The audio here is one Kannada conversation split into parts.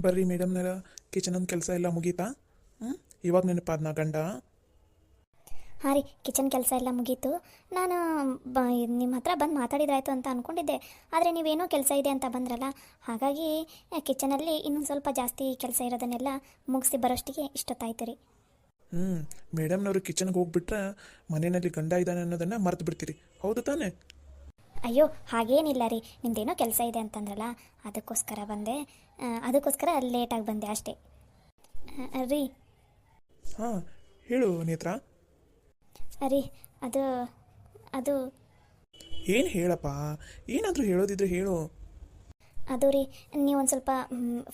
ಬರ್ರಿ ಮೇಡಮ್ನರ, ಕಿಚನನ್ ಕೆಲಸ ಎಲ್ಲ ಮುಗೀತಾ? ಹ್ಞೂ, ಇವಾಗ ನೆನಪಾದ್ನ ಗಂಡ? ಹಾಂ ರೀ, ಕಿಚನ್ ಕೆಲಸ ಎಲ್ಲ ಮುಗೀತು. ನಾನು ಬ ನಿಮ್ಮ ಹತ್ರ ಬಂದು ಮಾತಾಡಿದ್ರಾಯ್ತು ಅಂತ ಅಂದ್ಕೊಂಡಿದ್ದೆ. ಆದರೆ ನೀವೇನೋ ಕೆಲಸ ಇದೆ ಅಂತ ಬಂದ್ರಲ್ಲ, ಹಾಗಾಗಿ ಕಿಚನಲ್ಲಿ ಇನ್ನೊಂದು ಸ್ವಲ್ಪ ಜಾಸ್ತಿ ಕೆಲಸ ಇರೋದನ್ನೆಲ್ಲ ಮುಗಿಸಿ ಬರೋಷ್ಟಿಗೆ ಇಷ್ಟೊತ್ತಾಯ್ತು ರೀ. ಹ್ಞೂ, ಮೇಡಮ್ನವರು ಕಿಚನ್ಗೆ ಹೋಗ್ಬಿಟ್ರೆ ಮನೆಯಲ್ಲಿ ಗಂಡ ಇದ್ದಾನೆ ಅನ್ನೋದನ್ನು ಮರ್ತು ಬಿಡ್ತೀರಿ, ಹೌದು ತಾನೇ? ಅಯ್ಯೋ ಹಾಗೇನಿಲ್ಲ ರೀ, ನಿಮ್ದೇನೋ ಕೆಲಸ ಇದೆ ಅಂತಂದ್ರಲ್ಲ, ಅದಕ್ಕೋಸ್ಕರ ಬಂದೆ. ಅದಕ್ಕೋಸ್ಕರ ಲೇಟಾಗಿ ಬಂದೆ ಅಷ್ಟೇ. ರೀ ಹಾಂ, ಹೇಳು ನೇತ್ರ. ರೀ ಅದು ಅದು ಏನು ಹೇಳಪ್ಪ, ಏನಾದರೂ ಹೇಳೋದಿದ್ರೆ ಹೇಳು. ಅದು ರೀ, ನೀವು ಒಂದು ಸ್ವಲ್ಪ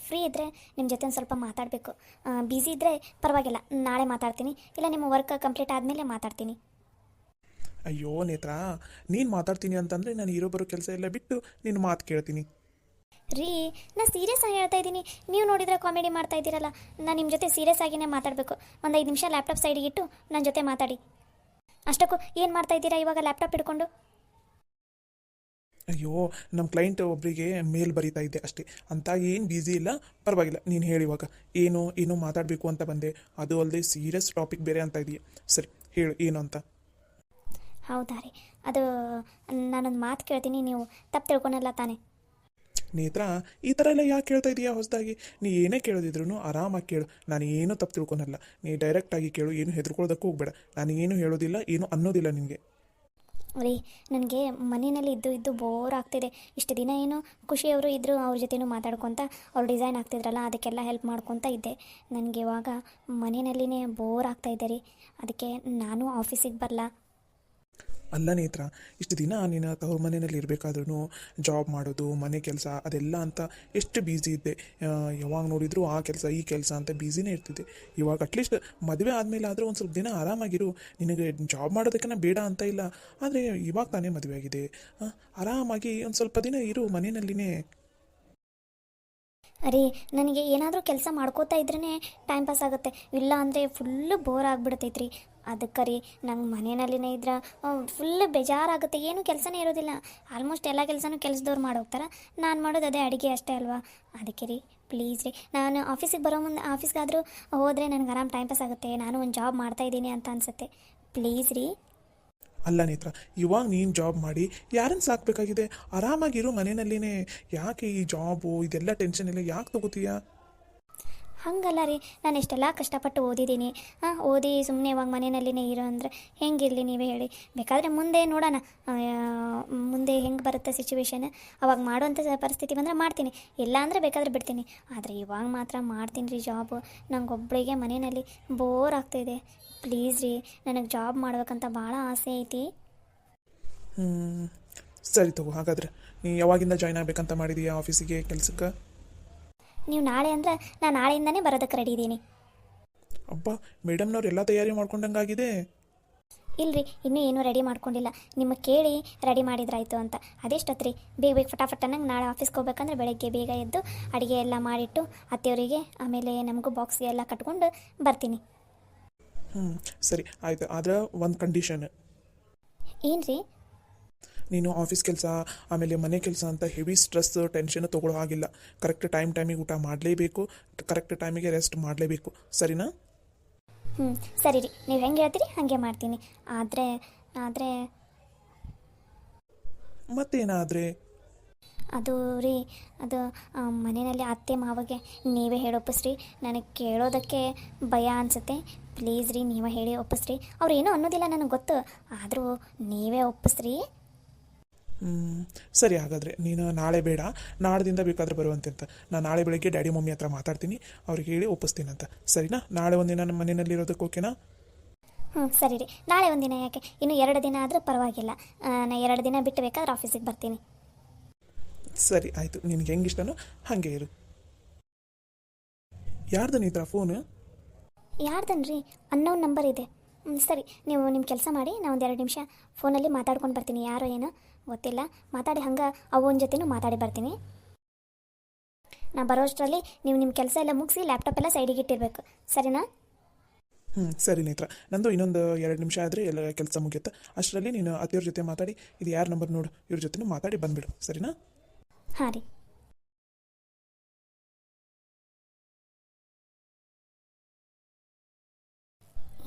ಫ್ರೀ ಇದ್ದರೆ ನಿಮ್ಮ ಜೊತೆ ಒಂದು ಸ್ವಲ್ಪ ಮಾತಾಡಬೇಕು. ಬ್ಯುಸಿ ಇದ್ದರೆ ಪರವಾಗಿಲ್ಲ, ನಾಳೆ ಮಾತಾಡ್ತೀನಿ, ಇಲ್ಲ ನಿಮ್ಮ ವರ್ಕ್ ಕಂಪ್ಲೀಟ್ ಆದಮೇಲೆ ಮಾತಾಡ್ತೀನಿ. ಅಯ್ಯೋ ನೇತ್ರ, ನೀನು ಮಾತಾಡ್ತೀನಿ ಅಂತಂದರೆ ನಾನು ಇರೋ ಬರೋ ಕೆಲಸ ಎಲ್ಲ ಬಿಟ್ಟು ನಿನ್ನ ಮಾತು ಕೇಳ್ತೀನಿ. ರೀ, ನಾನು ಸೀರಿಯಸ್ ಆಗಿ ಹೇಳ್ತಾ ಇದ್ದೀನಿ, ನೀವು ನೋಡಿದರೆ ಕಾಮಿಡಿ ಮಾಡ್ತಾ ಇದ್ದೀರಲ್ಲ. ನಾನು ನಿಮ್ಮ ಜೊತೆ ಸೀರಿಯಸ್ ಆಗಿನೇ ಮಾತಾಡಬೇಕು. ಒಂದು 5 ನಿಮಿಷ ಲ್ಯಾಪ್ಟಾಪ್ ಸೈಡಿಗೆ ಇಟ್ಟು ನನ್ನ ಜೊತೆ ಮಾತಾಡಿ. ಅಷ್ಟಕ್ಕೂ ಏನು ಮಾಡ್ತಾ ಇದ್ದೀರಾ ಇವಾಗ ಲ್ಯಾಪ್ಟಾಪ್ ಹಿಡ್ಕೊಂಡು? ಅಯ್ಯೋ, ನಮ್ಮ ಕ್ಲೈಂಟ್ ಒಬ್ಬರಿಗೆ ಮೇಲ್ ಬರೀತಾ ಇದ್ದೆ ಅಷ್ಟೇ, ಅಂತ ಏನು ಬ್ಯುಸಿ ಇಲ್ಲ, ಪರವಾಗಿಲ್ಲ. ನೀನು ಹೇಳಿ ಇವಾಗ ಏನು ಮಾತಾಡಬೇಕು ಅಂತ ಬಂದೆ, ಅದು ಅಲ್ಲದೆ ಸೀರಿಯಸ್ ಟಾಪಿಕ್ ಬೇರೆ ಅಂತ ಇದೆಯಾ? ಸರಿ ಹೇಳು ಏನು ಅಂತ. ಹೌದಾ ರೀ, ಅದು ನಾನೊಂದು ಮಾತು ಕೇಳ್ತೀನಿ, ನೀವು ತಪ್ಪು ತಿಳ್ಕೊಳಲ್ಲ ತಾನೇ? ನೇತ್ರ, ಈ ಥರ ಎಲ್ಲ ಯಾಕೆ ಕೇಳ್ತಾ ಇದೀಯಾ ಹೊಸದಾಗಿ? ನೀ ಏನೇ ಕೇಳೋದಿದ್ರು ಆರಾಮಾಗಿ ಕೇಳು, ನಾನು ಏನೂ ತಪ್ಪು ತಿಳ್ಕೊನಲ್ಲ. ನೀ ಡೈರೆಕ್ಟಾಗಿ ಕೇಳು, ಏನು ಹೆದರ್ಕೊಳ್ಳೋದಕ್ಕೂ ಹೋಗ್ಬೇಡ. ನಾನು ಏನು ಹೇಳೋದಿಲ್ಲ, ಏನು ಅನ್ನೋದಿಲ್ಲ ನಿನಗೆ. ರೀ, ನನಗೆ ಮನೆಯಲ್ಲಿ ಇದ್ದು ಬೋರ್ ಆಗ್ತಿದೆ. ಇಷ್ಟು ದಿನ ಏನು ಖುಷಿಯವರು ಇದ್ದರು, ಅವ್ರ ಜೊತೆನೂ ಮಾತಾಡ್ಕೊತ ಅವ್ರು ಡಿಸೈನ್ ಆಗ್ತಿದ್ರಲ್ಲ, ಅದಕ್ಕೆಲ್ಲ ಹೆಲ್ಪ್ ಮಾಡ್ಕೊತ ಇದ್ದೆ. ನನಗೆ ಇವಾಗ ಮನೆಯಲ್ಲಿನೇ ಬೋರ್ ಆಗ್ತಾಯಿದೆ ರೀ. ಅದಕ್ಕೆ ನಾನು ಆಫೀಸಿಗೆ ಬರಲ್ಲ. ಅಲ್ಲ ನೇತ್ರ, ಇಷ್ಟು ದಿನ ನೀನು ತವ್ರ ಮನೆಯಲ್ಲಿ ಇರಬೇಕಾದ್ರೂ ಜಾಬ್ ಮಾಡೋದು, ಮನೆ ಕೆಲಸ ಅದೆಲ್ಲ ಅಂತ ಎಷ್ಟು ಬ್ಯುಸಿ ಇದ್ದೆ. ಯಾವಾಗ ನೋಡಿದ್ರು ಆ ಕೆಲಸ ಈ ಕೆಲಸ ಅಂತ ಬ್ಯುಸಿನೇ ಇರ್ತಿದ್ದೆ. ಇವಾಗ ಅಟ್ಲೀಸ್ಟ್ ಮದುವೆ ಆದಮೇಲೆ ಆದರೂ ಒಂದು ಸ್ವಲ್ಪ ದಿನ ಆರಾಮಾಗಿರು. ನಿನಗೆ ಜಾಬ್ ಮಾಡೋದಕ್ಕೆ ಬೇಡ ಅಂತ ಇಲ್ಲ, ಆದರೆ ಇವಾಗ ತಾನೇ ಮದುವೆ ಆಗಿದೆ. ಆರಾಮಾಗಿ ಒಂದು ಸ್ವಲ್ಪ ದಿನ ಇರು ಮನೆಯಲ್ಲಿನೇ. ರೀ, ನನಗೆ ಏನಾದರೂ ಕೆಲಸ ಮಾಡ್ಕೋತಾ ಇದ್ರೇ ಟೈಮ್ ಪಾಸ್ ಆಗುತ್ತೆ, ಇಲ್ಲ ಅಂದರೆ ಫುಲ್ಲು ಬೋರ್ ಆಗಿಬಿಡ್ತೈತ್ರಿ. ಅದಕ್ಕೆ ರೀ, ನಂಗೆ ಮನೆಯಲ್ಲಿನೇ ಇದ್ರೆ ಫುಲ್ಲು ಬೇಜಾರಾಗುತ್ತೆ, ಏನು ಕೆಲಸನೇ ಇರೋದಿಲ್ಲ. ಆಲ್ಮೋಸ್ಟ್ ಎಲ್ಲ ಕೆಲಸನೂ ಕೆಲಸದವ್ರು ಮಾಡೋಗ್ತಾರೆ, ನಾನು ಮಾಡೋದು ಅದೇ ಅಡುಗೆ ಅಷ್ಟೇ ಅಲ್ವಾ. ಅದಕ್ಕೆ ರೀ, ಪ್ಲೀಸ್ ರೀ, ನಾನು ಆಫೀಸಿಗೆ ಬರೋ ಮುಂದೆ ಆಫೀಸ್ಗಾದರೂ ಹೋದರೆ ನನಗೆ ಆರಾಮ್ ಟೈಮ್ ಪಾಸ್ ಆಗುತ್ತೆ, ನಾನು ಒಂದು ಜಾಬ್ ಮಾಡ್ತಾಯಿದ್ದೀನಿ ಅಂತ ಅನಿಸುತ್ತೆ. ಪ್ಲೀಸ್ ರೀ. ಅಲ್ಲ ನೇತ್ರ, ಇವಾಗ ನೀನು ಜಾಬ್ ಮಾಡಿ ಯಾರನ್ನು ಸಾಕಬೇಕಾಗಿದೆ? ಆರಾಮಾಗಿರು ಮನೆಯಲ್ಲಿನೇ. ಯಾಕೆ ಈ ಜಾಬು ಇದೆಲ್ಲ ಟೆನ್ಷನ್ ಎಲ್ಲ ಯಾಕೆ ತಗೋತೀಯಾ? ಹಾಗಲ್ಲ ರೀ, ನಾನು ಎಷ್ಟೆಲ್ಲ ಕಷ್ಟಪಟ್ಟು ಓದಿದ್ದೀನಿ. ಓದಿ ಸುಮ್ಮನೆ ಇವಾಗ ಮನೆಯಲ್ಲಿನೇ ಇರೋ ಅಂದರೆ ಹೆಂಗಿರಲಿ ನೀವೇ ಹೇಳಿ. ಬೇಕಾದರೆ ಮುಂದೆ ನೋಡೋಣ, ಮುಂದೆ ಹೆಂಗೆ ಬರುತ್ತೆ ಸಿಚುವೇಶನ್, ಅವಾಗ ಮಾಡುವಂಥ ಪರಿಸ್ಥಿತಿ ಬಂದರೆ ಮಾಡ್ತೀನಿ, ಇಲ್ಲ ಅಂದರೆ ಬೇಕಾದರೆ ಬಿಡ್ತೀನಿ. ಆದರೆ ಇವಾಗ ಮಾತ್ರ ಮಾಡ್ತೀನಿ ರೀ ಜಾಬು. ನಂಗೊಬ್ಬಳಿಗೆ ಮನೆಯಲ್ಲಿ ಬೋರ್ ಆಗ್ತಾಯಿದೆ. ಪ್ಲೀಸ್ ರೀ, ನನಗೆ ಜಾಬ್ ಮಾಡ್ಬೇಕಂತ ಭಾಳ ಆಸೆ ಐತಿ. ಹ್ಞೂ, ಸರಿ ತಗೋ. ಹಾಗಾದರೆ ನೀ ಯಾವಾಗಿಂದ ಜಾಯ್ನ್ ಆಗಬೇಕಂತ ಮಾಡಿದೀಯಾ ಆಫೀಸಿಗೆ, ಕೆಲಸಕ್ಕೆ? ನೀವು ನಾಳೆ ಅಂದರೆ ನಾನು ನಾಳೆಯಿಂದನೇ ಬರೋದಕ್ಕೆ ರೆಡಿ ಇದ್ದೀನಿ. ಅಬ್ಬ, ಮೇಡಮ್ನವ್ರು ಎಲ್ಲ ತಯಾರಿ ಮಾಡ್ಕೊಂಡಂಗಾಗಿದೆ. ಇಲ್ರಿ, ಇನ್ನೂ ಏನೂ ರೆಡಿ ಮಾಡ್ಕೊಂಡಿಲ್ಲ. ನಿಮಗೆ ಕೇಳಿ ರೆಡಿ ಮಾಡಿದ್ರಾಯ್ತು ಅಂತ. ಅದೆಷ್ಟೊತ್ತು ರೀ, ಬೇಗ ಬೇಗ ಫಟಾಫಟ್ ಅನ್ನಂಗೆ ನಾಳೆ ಆಫೀಸ್ಗೆ ಹೋಗ್ಬೇಕಂದ್ರೆ ಬೆಳಗ್ಗೆ ಬೇಗ ಎದ್ದು ಅಡುಗೆ ಎಲ್ಲ ಮಾಡಿಟ್ಟು ಅತ್ತೆಯವರಿಗೆ, ಆಮೇಲೆ ನಮಗೂ ಬಾಕ್ಸ್ಗೆ ಎಲ್ಲ ಕಟ್ಕೊಂಡು ಬರ್ತೀನಿ. ಹ್ಞೂ, ಸರಿ ಆಯಿತು. ಆದರೆ ಒಂದು ಕಂಡೀಷನ್. ಏನು ರೀ? ನೀನು ಆಫೀಸ್ ಕೆಲಸ ಆಮೇಲೆ ಮನೆ ಕೆಲಸ ಅಂತ ಹೆವಿ ಸ್ಟ್ರೆಸ್ ಟೆನ್ಷನ್ ತೊಗೊಳ್ಳೋ ಹಾಗಿಲ್ಲ. ಕರೆಕ್ಟ್ ಟೈಮಿಗೆ ಊಟ ಮಾಡಲೇಬೇಕು, ಕರೆಕ್ಟ್ ಟೈಮಿಗೆ ರೆಸ್ಟ್ ಮಾಡಲೇಬೇಕು, ಸರಿನಾ? ಹ್ಞೂ, ಸರಿ ರೀ, ನೀವು ಹೆಂಗೆ ಹೇಳ್ತೀರಿ ಹಾಗೆ ಮಾಡ್ತೀನಿ. ಆದರೆ ಆದರೆ ಮತ್ತೇನಾದರೆ? ಅದು ರೀ, ಅದು ಮನೆಯಲ್ಲಿ ಅತ್ತೆ ಮಾವಗೆ ನೀವೇ ಹೇಳಿ ಒಪ್ಪಿಸ್ರಿ. ನನಗೆ ಕೇಳೋದಕ್ಕೆ ಭಯ ಅನಿಸುತ್ತೆ. ಪ್ಲೀಸ್ ರೀ, ನೀವೇ ಹೇಳಿ ಒಪ್ಪಿಸ್ರಿ. ಅವ್ರು ಏನೂ ಅನ್ನೋದಿಲ್ಲ ನನಗೆ ಗೊತ್ತು, ಆದರೂ ನೀವೇ ಒಪ್ಪಿಸ್ರಿ. ಸರಿ, ಹಾಗಾದರೆ ನೀನು ನಾಳೆ ಬೇಡ, ನಾಳೆದಿಂದ ಬೇಕಾದರೆ ಬರುವಂತೆ ಅಂತ. ನಾನು ನಾಳೆ ಬೆಳಗ್ಗೆ ಡ್ಯಾಡಿ ಮಮ್ಮಿ ಹತ್ರ ಮಾತಾಡ್ತೀನಿ, ಅವ್ರಿಗೆ ಹೇಳಿ ಒಪ್ಪಿಸ್ತೀನಂತ, ಸರಿನಾ? ನಾಳೆ ಒಂದಿನ ನಮ್ಮ ಮನೆಯಲ್ಲಿರೋದಕ್ಕೆ ಓಕೆನಾ? ಹ್ಞೂ, ಸರಿ ರೀ. ನಾಳೆ ಒಂದಿನ ಯಾಕೆ, ಇನ್ನು 2 ದಿನ ಆದರೂ ಪರವಾಗಿಲ್ಲ. ನಾನು 2 ದಿನ ಬಿಟ್ಟು ಬೇಕಾದ್ರೆ ಆಫೀಸಿಗೆ ಬರ್ತೀನಿ. ಸರಿ ಆಯಿತು, ನಿನಗೆ ಹೆಂಗೆ ಇಷ್ಟನೋ ಹಾಗೆ ಇರು. ಯಾರ್ದು ನೇತ್ರ ಫೋನು? ಯಾರ್ದನ್ರಿ? ಅನ್ನೋನ್ ನಂಬರ್ ಇದೆ. ಸರಿ, ನೀವು ನಿಮ್ಮ ಕೆಲಸ ಮಾಡಿ, ನಾನು ಒಂದು 2 ನಿಮಿಷ ಫೋನಲ್ಲಿ ಮಾತಾಡ್ಕೊಂಡು ಬರ್ತೀನಿ. ಯಾರೋ ಏನೋ ಗೊತ್ತಿಲ್ಲ, ಮಾತಾಡಿ ಹಂಗೆ ಅವನ ಜೊತೆನೂ ಮಾತಾಡಿ ಬರ್ತೀನಿ. ನಾ ಬರೋಷ್ಟರಲ್ಲಿ ನೀವು ನಿಮ್ಮ ಕೆಲಸ ಎಲ್ಲ ಮುಗಿಸಿ ಲ್ಯಾಪ್ಟಾಪ್ ಎಲ್ಲ ಸೈಡಿಗೆ ಇಟ್ಟಿರಬೇಕು, ಸರಿನಾ? ಸರಿ ನೇತ್ರ, ನಂದು ಇನ್ನೊಂದು 2 ನಿಮಿಷ ಆದರೆ ಎಲ್ಲ ಕೆಲಸ ಮುಗಿಯುತ್ತೆ. ಅಷ್ಟರಲ್ಲಿ ನೀನು ಅತ್ತೆಯವ್ರ ಜೊತೆ ಮಾತಾಡಿ, ಇದು ಯಾರ ನಂಬರ್ ನೋಡು, ಇವ್ರ ಜೊತೆನೂ ಮಾತಾಡಿ ಬಂದುಬಿಡು, ಸರಿನಾ? ಹಾಂ ರೀ.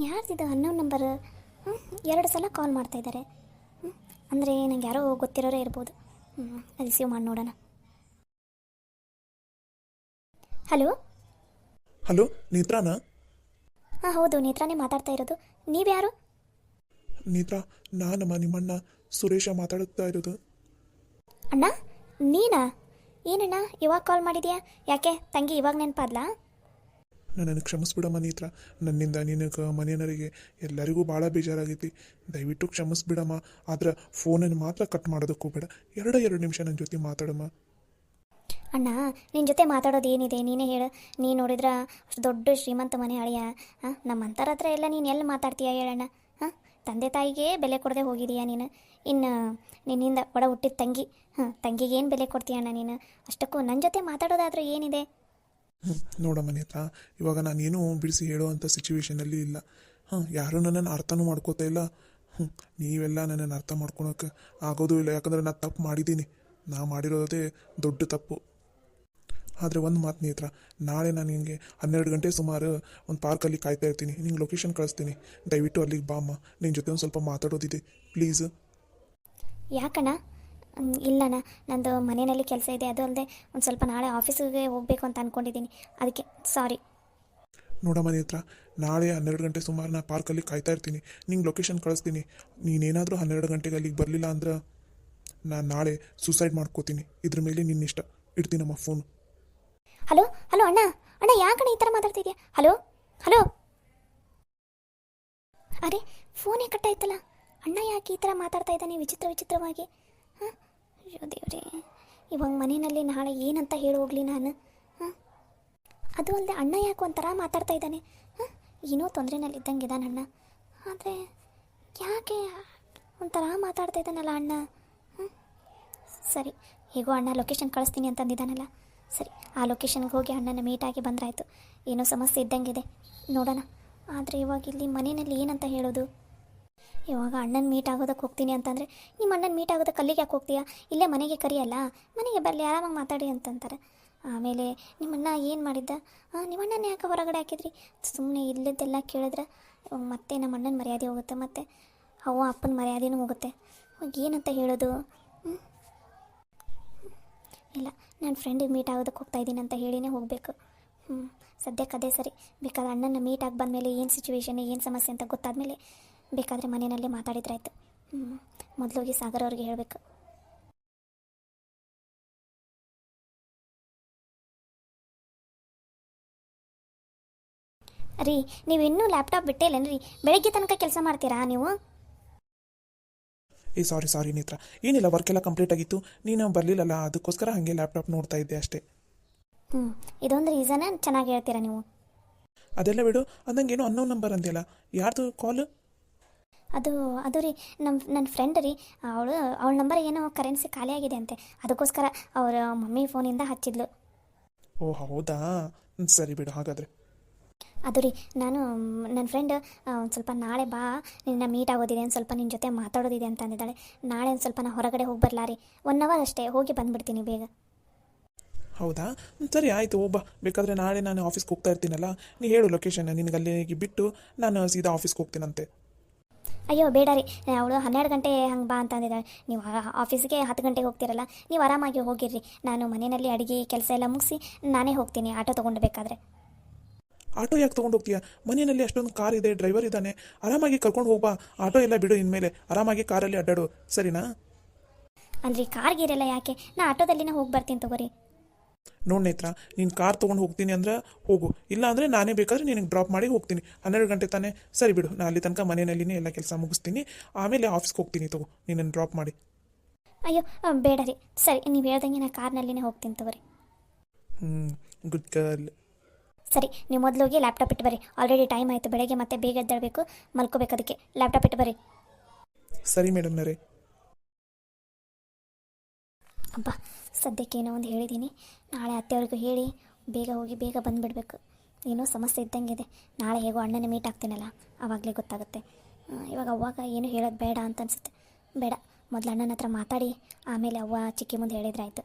ಯಾರ್ದಿದು ಅನ್ನೋನ್ ನಂಬರ್? ಎರಡು ಸಲ ಕಾಲ್ ಮಾಡ್ತಾ ಇದ್ದಾರೆ. ಅಂದರೆ ನಂಗೆ ಯಾರೋ ಗೊತ್ತಿರೋರೇ ಇರ್ಬೋದು. ರಿಸೀವ್ ಮಾಡಿ ನೋಡೋಣ. ಹಲೋ. ಹಲೋ, ನೇತ್ರಾನಾ? ಹಾಂ ಹೌದು, ನೇತ್ರಾನೇ ಮಾತಾಡ್ತಾ ಇರೋದು. ನೀವ್ಯಾರು? ನೇತ್ರಾ, ನಾನಮ್ಮ ನಿಮ್ಮಣ್ಣ ಸುರೇಶ ಮಾತಾಡುತ್ತಾ ಇರೋದು. ಅಣ್ಣ, ನೀನಾ? ಏನಣ್ಣ ಇವಾಗ ಕಾಲ್ ಮಾಡಿದ್ಯಾ? ಯಾಕೆ ತಂಗಿ ಇವಾಗ ನೆನಪಾದ್ಲಾ? ನನ್ನನ್ನು ಕ್ಷಮಿಸ್ಬಿಡಮ್ಮ ನೇತ್ರ. ನನ್ನಿಂದ ನಿನಗೆ ಮನೆಯವರಿಗೆ ಎಲ್ಲರಿಗೂ ಭಾಳ ಬೇಜಾರಾಗೈತಿ. ದಯವಿಟ್ಟು ಕ್ಷಮಿಸ್ಬಿಡಮ್ಮ. ಆದ್ರೆ ಫೋನನ್ನು ಮಾತ್ರ ಕಟ್ ಮಾಡೋದಕ್ಕೆ ಹೋಗ್ಬೇಡ. ಎರಡು ನಿಮಿಷ ನನ್ನ ಜೊತೆ ಮಾತಾಡಮ್ಮ. ಅಣ್ಣ, ನಿನ್ನ ಜೊತೆ ಮಾತಾಡೋದು ಏನಿದೆ ನೀನೇ ಹೇಳು. ನೀನು ನೋಡಿದ್ರೆ ಅಷ್ಟು ದೊಡ್ಡ ಶ್ರೀಮಂತ ಮನೆ ಅಳಿಯ. ನಮ್ಮಂಥರ ಹತ್ರ ಎಲ್ಲ ನೀನು ಎಲ್ಲಿ ಮಾತಾಡ್ತೀಯ ಹೇಳಣ್ಣ? ತಂದೆ ತಾಯಿಗೆ ಬೆಲೆ ಕೊಡದೆ ಹೋಗಿದೀಯ ನೀನು. ಇನ್ನು ನಿನ್ನಿಂದ ಒಡ ಹುಟ್ಟಿದ ತಂಗಿ, ತಂಗಿಗೆ ಏನು ಬೆಲೆ ಕೊಡ್ತೀಯ ಅಣ್ಣ ನೀನು? ಅಷ್ಟಕ್ಕೂ ನನ್ನ ಜೊತೆ ಮಾತಾಡೋದಾದ್ರೆ ಏನಿದೆ? ನೋಡಮ್ಮ ನೇತ್ರ, ಇವಾಗ ನಾನೇನು ಬಿಡಿಸಿ ಹೇಳೋವಂಥ ಸಿಚುವೇಶನಲ್ಲಿ ಇಲ್ಲ. ಯಾರೂ ನನ್ನನ್ನು ಅರ್ಥನೂ ಮಾಡ್ಕೋತಾ ಇಲ್ಲ. ನೀವೆಲ್ಲ ನನ್ನನ್ನು ಅರ್ಥ ಮಾಡ್ಕೊಳಕ್ಕೆ ಆಗೋದು ಇಲ್ಲ. ಯಾಕಂದ್ರೆ ನಾನು ತಪ್ಪು ಮಾಡಿದ್ದೀನಿ. ನಾ ಮಾಡಿರೋದೇ ದೊಡ್ಡ ತಪ್ಪು. ಆದರೆ ಒಂದು ಮಾತು ನೇತ್ರ, ನಾಳೆ ನಾನು ನಿನಗೆ 12 ಗಂಟೆ ಸುಮಾರು ಒಂದು ಪಾರ್ಕಲ್ಲಿ ಕಾಯ್ತಾ ಇರ್ತೀನಿ. ನಿಂಗೆ ಲೊಕೇಶನ್ ಕಳಿಸ್ತೀನಿ. ದಯವಿಟ್ಟು ಅಲ್ಲಿಗೆ ಬಾ ಅಮ್ಮ. ನಿನ್ನ ಜೊತೆ ಒಂದು ಸ್ವಲ್ಪ ಮಾತಾಡೋದಿದೆ, ಪ್ಲೀಸ್. ಯಾಕಣ್ಣ? ಇಲ್ಲಣ್ಣ, ನಂದು ಮನೆಯಲ್ಲಿ ಕೆಲಸ ಇದೆ. ಅದು ಅಲ್ಲದೆ ಒಂದು ಸ್ವಲ್ಪ ನಾಳೆ ಆಫೀಸಿಗೆ ಹೋಗಬೇಕು ಅಂತ ಅಂದ್ಕೊಂಡಿದ್ದೀನಿ. ಅದಕ್ಕೆ ಸಾರಿ. ನೋಡಮ್ಮ ನೇತ್ರ, ನಾಳೆ 12 ಗಂಟೆ ಸುಮಾರು ನಾನು ಪಾರ್ಕಲ್ಲಿ ಕಾಯ್ತಾ ಇರ್ತೀನಿ. ನಿಂಗೆ ಲೊಕೇಶನ್ ಕಳಿಸ್ತೀನಿ. ನೀನೇನಾದರೂ 12 ಗಂಟೆಗೆ ಅಲ್ಲಿಗೆ ಬರಲಿಲ್ಲ ಅಂದ್ರೆ ನಾನು ನಾಳೆ ಸೂಸೈಡ್ ಮಾಡ್ಕೋತೀನಿ. ಇದ್ರ ಮೇಲೆ ನಿನ್ನಿಷ್ಟ. ಇಡ್ತೀನಮ್ಮ ಫೋನು. ಹಲೋ ಹಲೋ ಅಣ್ಣ, ಅಣ್ಣ ಯಾಕಣ್ಣ ಈ ಥರ ಮಾತಾಡ್ತಿದ್ಯಾ? Hello hello. ಅರೆ, ಫೋನೇ ಕಟ್ಟಾಯ್ತಲ್ಲ. ಅಣ್ಣ ಯಾಕೆ ಈ ಥರ ಮಾತಾಡ್ತಾ ಇದ್ದಾನೆ ವಿಚಿತ್ರವಾಗಿ? ಅಯ್ಯೋ ದೇವ್ರೇ, ಇವಾಗ ಮನೆಯಲ್ಲಿ ನಾಳೆ ಏನಂತ ಹೇಳಿ ಹೋಗ್ಲಿ ನಾನು? ಅದು ಅಲ್ಲದೆ ಅಣ್ಣ ಯಾಕೆ ಒಂಥರ ಮಾತಾಡ್ತಾ ಇದ್ದಾನೆ? ಏನೋ ತೊಂದರೆನಲ್ಲಿದ್ದಂಗೆ ಇದ್ದಾನೆ ಅಣ್ಣ. ಆದರೆ ಯಾಕೆ ಒಂಥರ ಮಾತಾಡ್ತಾ ಇದ್ದಾನಲ್ಲ ಅಣ್ಣ? ಸರಿ, ಹೇಗೋ ಅಣ್ಣ ಲೊಕೇಶನ್ ಕಳಿಸ್ತೀನಿ ಅಂತಂದಿದ್ದಾನಲ್ಲ. ಸರಿ, ಆ ಲೊಕೇಶನ್ಗೆ ಹೋಗಿ ಅಣ್ಣನ ಮೀಟಾಗಿ ಬಂದರಾಯ್ತು. ಏನೋ ಸಮಸ್ಯೆ ಇದ್ದಂಗಿದೆ, ನೋಡೋಣ. ಆದರೆ ಇವಾಗ ಇಲ್ಲಿ ಮನೆಯಲ್ಲಿ ಏನಂತ ಹೇಳೋದು? ಇವಾಗ ಅಣ್ಣನ ಮೀಟ್ ಆಗೋದಕ್ಕೆ ಹೋಗ್ತೀನಿ ಅಂತಂದರೆ, ನಿಮ್ಮ ಅಣ್ಣನ ಮೀಟ್ ಆಗೋದಕ್ಕೆ ಅಲ್ಲಿಗೆ ಯಾಕೆ ಹೋಗ್ತೀಯಾ? ಇಲ್ಲೇ ಮನೆಗೆ ಕರಿಯಲ್ಲ, ಮನೆಗೆ ಬರಲಿ, ಆರಾಮಾಗಿ ಮಾತಾಡಿ ಅಂತಂತಾರೆ. ಆಮೇಲೆ ನಿಮ್ಮಣ್ಣ ಏನು ಮಾಡಿದ್ದ? ನಿಮ್ಮಣ್ಣನ ಯಾಕೆ ಹೊರಗಡೆ ಹಾಕಿದ್ರಿ? ಸುಮ್ಮನೆ ಇಲ್ಲದ್ದೆಲ್ಲ ಕೇಳಿದ್ರೆ ಮತ್ತೆ ನಮ್ಮ ಅಣ್ಣನ ಮರ್ಯಾದೆ ಹೋಗುತ್ತೆ, ಮತ್ತು ಅವ್ವ ಅಪ್ಪನ ಮರ್ಯಾದೆನೂ ಹೋಗುತ್ತೆ. ಏನಂತ ಹೇಳೋದು? ಇಲ್ಲ, ನಾನು ಫ್ರೆಂಡಿಗೆ ಮೀಟ್ ಆಗೋದಕ್ಕೆ ಹೋಗ್ತಾಯಿದ್ದೀನಿ ಅಂತ ಹೇಳಿನೇ ಹೋಗಬೇಕು. ಸದ್ಯಕ್ಕೆ ಅದೇ ಸರಿ. ಬೇಕಾದ್ರೆ ಅಣ್ಣನ ಮೀಟ್ ಆಗಿ ಬಂದಮೇಲೆ ಏನು ಸಿಚುವೇಶನ್, ಏನು ಸಮಸ್ಯೆ ಅಂತ ಗೊತ್ತಾದಮೇಲೆ ಬೇಕಾದರೆ ಮನೆಯಲ್ಲೇ ಮಾತಾಡಿದ್ರಾಯ್ತು. ಮೊದಲೋಗಿ ಸಾಗರ್ ಅವ್ರಿಗೆ ಹೇಳಬೇಕು. ರೀ, ನೀವು ಇನ್ನೂ ಲ್ಯಾಪ್ಟಾಪ್ ಬಿಟ್ಟೇ ಇಲ್ಲೇನ್ರಿ? ಬೆಳಗ್ಗೆ ತನಕ ಕೆಲಸ ಮಾಡ್ತೀರಾ ನೀವು? ಸಾರಿ ನೇತ್ರ, ಏನಿಲ್ಲ, ವರ್ಕೆಲ್ಲ ಕಂಪ್ಲೀಟ್ ಆಗಿತ್ತು. ನೀನು ಬರಲಿಲ್ಲಲ್ಲ, ಅದಕ್ಕೋಸ್ಕರ ಹಾಗೆ ಲ್ಯಾಪ್ಟಾಪ್ ನೋಡ್ತಾ ಇದ್ದೆ ಅಷ್ಟೇ. ಇದೊಂದು ರೀಸನ್ ಚೆನ್ನಾಗಿ ಹೇಳ್ತೀರಾ ನೀವು. ಅದೆಲ್ಲ ಬಿಡು. ಅಂದಂಗೇನೋ ಅನ್ನೋ ನಂಬರ್ ಅಂದಿಲ್ಲ, ಯಾರ್ದು ಕಾಲು? ಅದು ರೀ, ನನ್ನ ಫ್ರೆಂಡ್ ರೀ. ಅವಳ ನಂಬರ್ ಏನೋ ಕರೆನ್ಸಿ ಖಾಲಿ ಆಗಿದೆ ಅಂತೆ. ಅದಕ್ಕೋಸ್ಕರ ಅವರ ಮಮ್ಮಿ ಫೋನಿಂದ ಹಚ್ಚಿದ್ಲು. ಓ ಹೌದಾ, ಸರಿ ಬಿಡು ಹಾಗಾದರೆ. ಅದು ರೀ, ನಾನು ನನ್ನ ಫ್ರೆಂಡ್ ಒಂದು ಸ್ವಲ್ಪ ನಾಳೆ ಬಾ, ನಿನ್ನ ಮೀಟ್ ಆಗೋದಿದೆ, ಒಂದು ಸ್ವಲ್ಪ ನಿನ್ನ ಜೊತೆ ಮಾತಾಡೋದಿದೆ ಅಂತ ಅಂದಿದ್ದಾಳೆ. ನಾಳೆ ಒಂದು ಸ್ವಲ್ಪ ನಾನು ಹೊರಗಡೆ ಹೋಗಿ ಬರಲಾ ರೀ? 1 ಅವರ್ ಅಷ್ಟೇ, ಹೋಗಿ ಬಂದುಬಿಡ್ತೀನಿ ಬೇಗ. ಹೌದಾ, ಸರಿ ಆಯಿತು, ಹೋಗ್ಬಾ. ಬೇಕಾದರೆ ನಾಳೆ ನಾನು ಆಫೀಸ್ಗೆ ಹೋಗ್ತಾ ಇರ್ತೀನಲ್ಲ, ನೀ ಹೇಳು ಲೊಕೇಶನ್, ನಿನಗೆ ಅಲ್ಲಿಗೆ ಬಿಟ್ಟು ನಾನು ಸೀದಾ ಆಫೀಸ್ಗೆ ಹೋಗ್ತೀನಂತೆ. ಅಯ್ಯೋ ಬೇಡ ರೀ, ಅವಳು 12 ಗಂಟೆ ಹಂಗೆ ಬಾ ಅಂತ ಅಂದಿದ್ದಾಳೆ. ನೀವು ಆಫೀಸಿಗೆ 10 ಗಂಟೆಗೆ ಹೋಗ್ತೀರಲ್ಲ, ನೀವು ಆರಾಮಾಗಿ ಹೋಗಿರ್ರಿ. ನಾನು ಮನೆಯಲ್ಲಿ ಅಡುಗೆ ಕೆಲಸ ಎಲ್ಲ ಮುಗಿಸಿ ನಾನೇ ಹೋಗ್ತೀನಿ, ಆಟೋ ತೊಗೊಂಡು. ಬೇಕಾದರೆ ಆಟೋ ಯಾಕೆ ತೊಗೊಂಡು ಹೋಗ್ತೀಯಾ? ಮನೆಯಲ್ಲಿ ಅಷ್ಟೊಂದು ಕಾರ್ ಇದೆ, ಡ್ರೈವರ್ ಇದ್ದಾನೆ, ಆರಾಮಾಗಿ ಕರ್ಕೊಂಡು ಹೋಗ್ಬಾ. ಆಟೋ ಎಲ್ಲ ಬಿಡು, ಇನ್ಮೇಲೆ ಆರಾಮಾಗಿ ಕಾರಲ್ಲಿ ಅಡ್ಡಾಡು, ಸರಿನಾ? ಅಲ್ರಿ, ಕಾರ್ಗಿರೆಲ್ಲ ಯಾಕೆ? ನಾ ಆಟೋದಲ್ಲಿನೇ ಹೋಗಿ ಬರ್ತೀನಿ ತಗೋರಿ. ನೋಡಿ ನೇತ್ರ, ನೀನು ಕಾರ್ ತೊಗೊಂಡು ಹೋಗ್ತೀನಿ ಅಂದ್ರೆ ಹೋಗು, ಇಲ್ಲ ಅಂದರೆ ನಾನೇ ಬೇಕಾದರೆ ನಿನಗೆ ಡ್ರಾಪ್ ಮಾಡಿ ಹೋಗ್ತೀನಿ. 12 ಗಂಟೆ ತಾನೇ, ಸರಿ ಬಿಡು. ನಾನು ಅಲ್ಲಿ ತನಕ ಮನೆಯಲ್ಲಿನೇ ಎಲ್ಲ ಕೆಲಸ ಮುಗಿಸ್ತೀನಿ, ಆಮೇಲೆ ಆಫೀಸ್ಗೆ ಹೋಗ್ತೀನಿ ತಗೋ, ನೀನನ್ನು ಡ್ರಾಪ್ ಮಾಡಿ. ಅಯ್ಯೋ ಬೇಡ ರೀ, ಸರಿ, ನೀವು ಹೇಳ್ದಂಗೆ ನಾನು ಕಾರ್ನಲ್ಲಿನೇ ಹೋಗ್ತೀನಿ ತಗೋರಿ. Good girl. ಸರಿ, ನೀವು ಮೊದಲೋಗಿ ಲ್ಯಾಪ್ಟಾಪ್ ಇಟ್ಟು ಬರ್ರಿ. ಆಲ್ರೆಡಿ ಟೈಮ್ ಆಯಿತು, ಬೆಳಗ್ಗೆ ಮತ್ತೆ ಬೇಗ ಎದ್ದೇಳಬೇಕು, ಮಲ್ಕೋಬೇಕು. ಅದಕ್ಕೆ ಲ್ಯಾಪ್ಟಾಪ್ ಇಟ್ಟು ಬರ್ರಿ. ಸರಿ ಮೇಡಮ್ನರೇ. ಅಬ್ಬಾ, ಸದ್ಯಕ್ಕೆ ಏನೋ ಒಂದು ಹೇಳಿದ್ದೀನಿ. ನಾಳೆ ಅತ್ತೆಯವ್ರಿಗೂ ಹೇಳಿ ಬೇಗ ಹೋಗಿ ಬೇಗ ಬಂದುಬಿಡ್ಬೇಕು. ಏನೋ ಸಮಸ್ಯೆ ಇದ್ದಂಗಿದೆ. ನಾಳೆ ಹೇಗೋ ಅಣ್ಣನ ಮೀಟ್ ಆಗ್ತೀನಲ್ಲ, ಆವಾಗಲೇ ಗೊತ್ತಾಗುತ್ತೆ. ಇವಾಗ ಅವ್ವಾಗ ಏನು ಹೇಳೋದು ಬೇಡ ಅಂತ ಅನಿಸುತ್ತೆ. ಬೇಡ, ಮೊದಲು ಅಣ್ಣನ ಹತ್ರ ಮಾತಾಡಿ ಆಮೇಲೆ ಅವ್ವ ಚಿಕ್ಕಿ ಮುಂದೆ ಹೇಳಿದ್ರಾಯ್ತು.